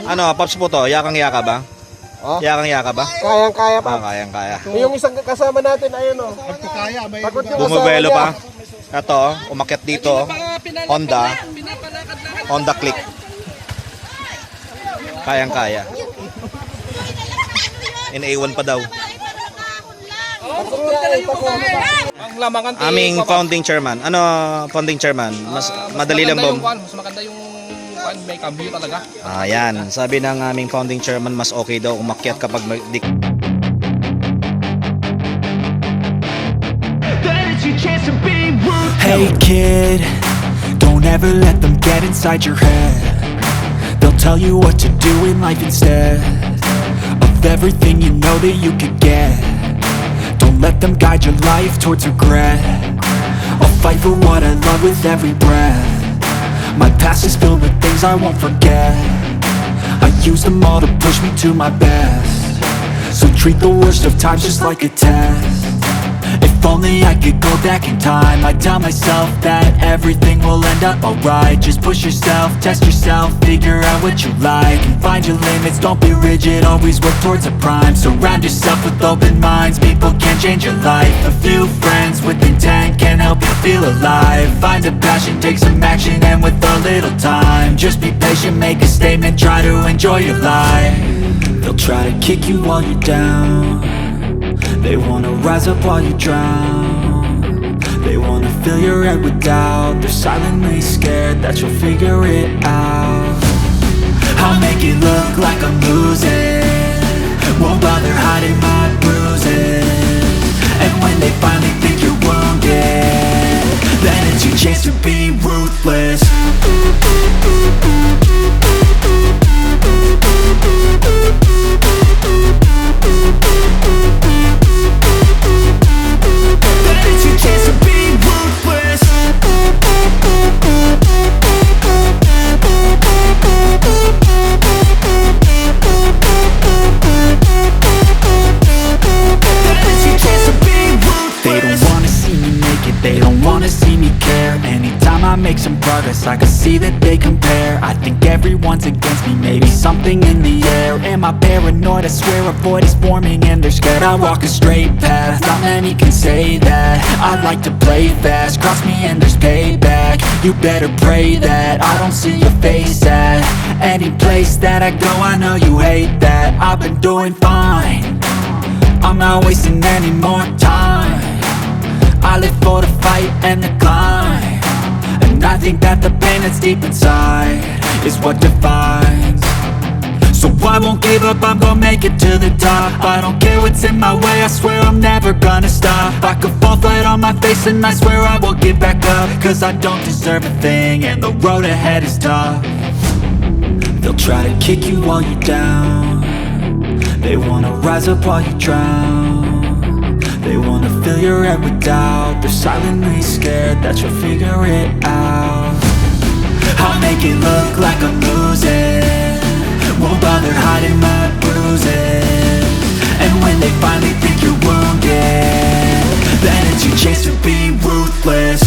Ano, Paps po to, yakang-yaka ba? Oh? Yakang-yaka ba? Kayang-kaya pa. Kayang-kaya. Yung isang kasama natin, ayun o. Pagkakaya, may Pagod yung Bumubelo asawa pa. Ito, umakyat dito. Honda Click. Kayang-kaya. In-A1 pa daw. ang lamangan Aming founding chairman. Ano, founding chairman? Mas madali lang ba? Mas maganda yung may cambio talaga. Ayan, sabi ng aming founding chairman, mas okay daw umakyat kapag Hey kid, don't ever let them get inside your head. They'll tell you what to do in life instead of everything you know that you could get. Don't let them guide your life towards regret. I'll fight for what I love with every breath. My past is filled with things I won't forget. I use them all to push me to my best. So treat the worst of times just like a test. If only I could go back in time, I'd tell myself that everything will end up alright. Just push yourself, test yourself, figure out what you like, and find your limits, don't be rigid, always work towards a prime. Surround yourself with open minds, people can change your life. A few friends with intent can help you feel alive. Find a passion, take some action, and with a little time, just be patient, make a statement, try to enjoy your life. They'll try to kick you while you're down. They wanna rise up while you drown. They wanna fill your head with doubt. They're silently scared that you'll figure it out. I'll make it look like I'm losing, won't bother hiding my bruises. And when they finally think you're wounded, then it's your chance to be ruthless. They don't wanna see me care. Anytime I make some progress, I can see that they compare. I think everyone's against me, maybe something in the air. Am I paranoid? I swear a void is forming and they're scared I walk a straight path. Not many can say that. I like to play fast, cross me and there's payback. You better pray that I don't see your face at any place that I go. I know you hate that. I've been doing fine, I'm not wasting any more time. I live for the fight and the climb, and I think that the pain that's deep inside is what defines. So I won't give up, I'm gonna make it to the top. I don't care what's in my way, I swear I'm never gonna stop. I could fall flat on my face and I swear I will get back up, cause I don't deserve a thing and the road ahead is tough. They'll try to kick you while you're down. They wanna rise up while you drown. They wanna fill your head with doubt. They're silently scared that you'll figure it out. I'll make it look like I'm losing, won't bother hiding my bruises. And when they finally think you're wounded, then it's your chance to be ruthless.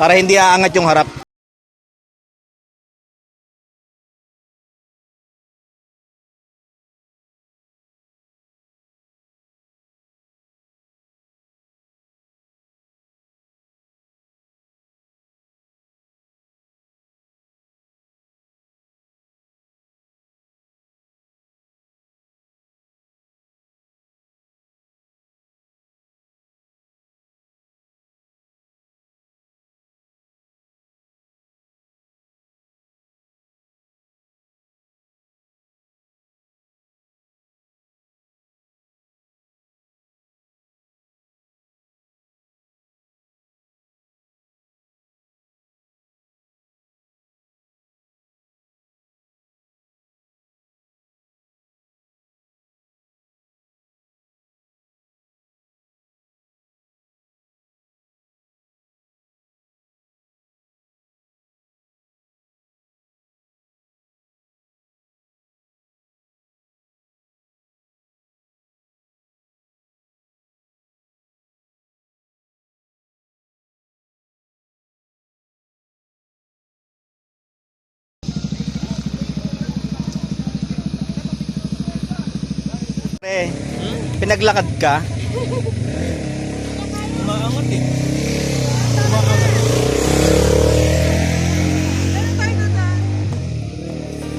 para hindi aangat yung harap. Pre, pinaglakad ka? Umaangat eh.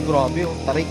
Grabe oh, tarik.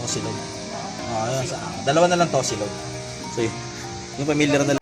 Tosilog. Ayun. Dalawa na lang tosilog. So yun. Yung familiar na lang.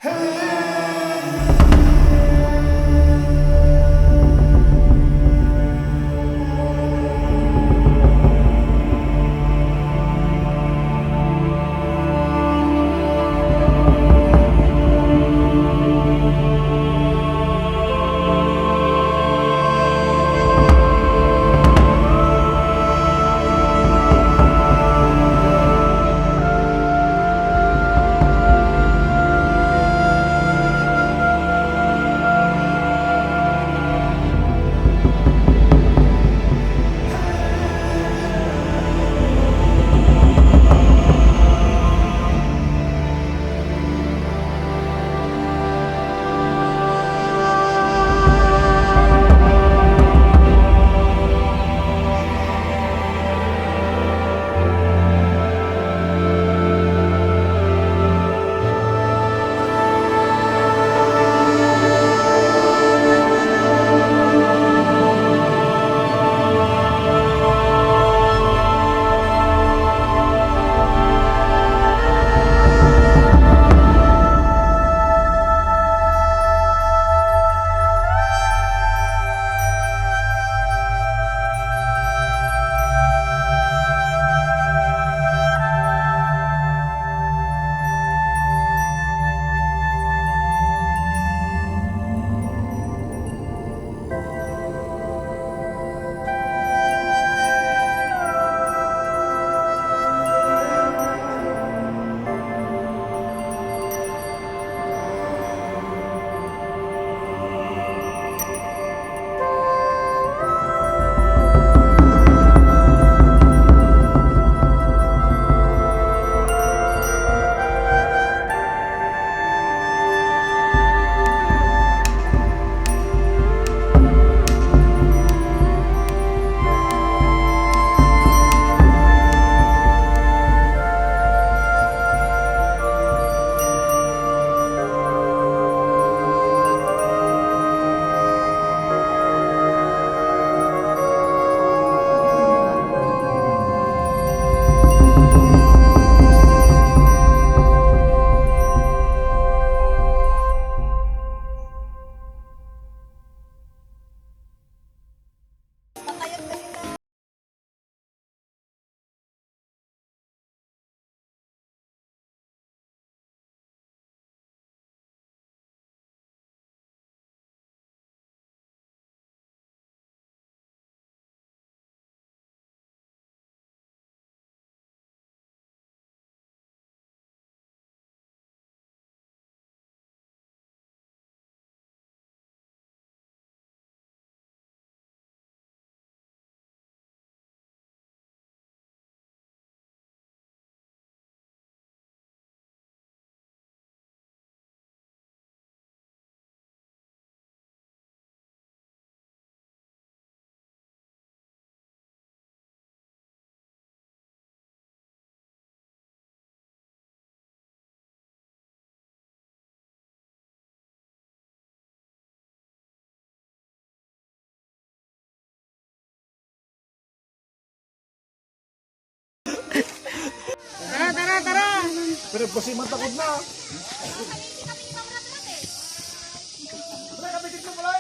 Pero kasi matakot na.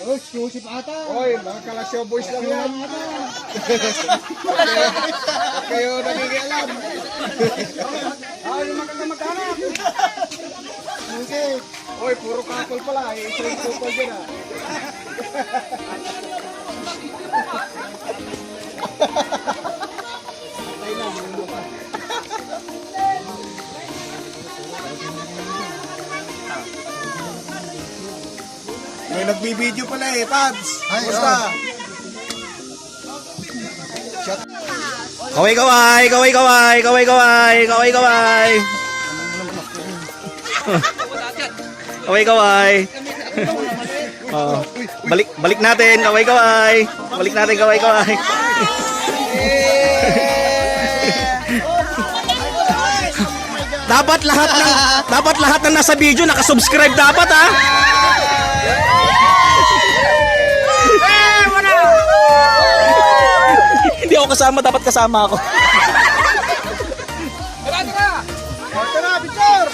Oh, exclusive ata. Oy, mga Kalasyo boys lang yan. Huwag kayo nagigialam. Ay, magkano. Okay. Oy, puro couple pala. Isang couple dyan ah. May nagbibideo pala eh, Pabs. Basta. Kaway kaway, kaway kaway, kaway kaway, kaway kaway. Kaway kaway. Oh, balik natin, kaway kaway. Balik natin, kaway kaway. Dapat lahat ng nasa video naka-subscribe dapat ha. Hindi ako kasama, dapat kasama ako. Tara, picture!